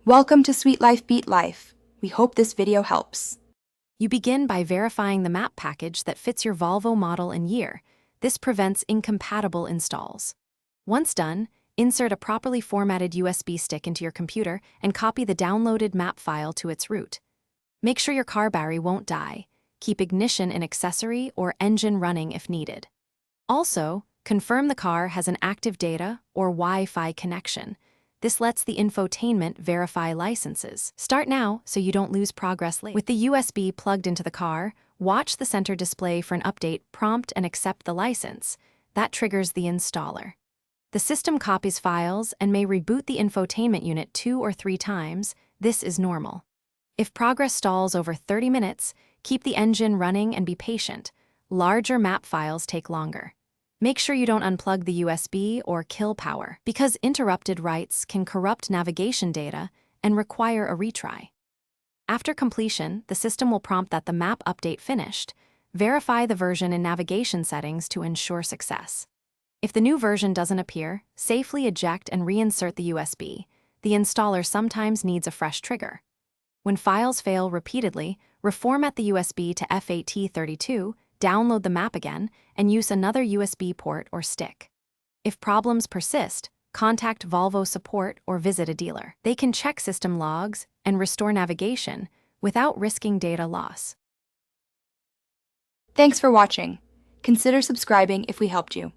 Welcome to Sweet Life Beat Life. We hope this video helps. You begin by verifying the map package that fits your Volvo model and year. This prevents incompatible installs. Once done, insert a properly formatted USB stick into your computer and copy the downloaded map file to its root. Make sure your car battery won't die. Keep ignition and accessory or engine running if needed. Also, confirm the car has an active data or Wi-Fi connection. This lets the infotainment verify licenses. Start now so you don't lose progress later. With the USB plugged into the car, watch the center display for an update prompt and accept the license. That triggers the installer. The system copies files and may reboot the infotainment unit 2 or 3 times. This is normal. If progress stalls over 30 minutes, keep the engine running and be patient. Larger map files take longer. Make sure you don't unplug the USB or kill power, because interrupted writes can corrupt navigation data and require a retry. After completion, the system will prompt that the map update finished. Verify the version in navigation settings to ensure success. If the new version doesn't appear, safely eject and reinsert the USB. The installer sometimes needs a fresh trigger. When files fail repeatedly, reformat the USB to FAT32, download the map again, and use another USB port or stick. If problems persist, contact Volvo support or visit a dealer. They can check system logs and restore navigation without risking data loss. Thanks for watching. Consider subscribing if we helped you.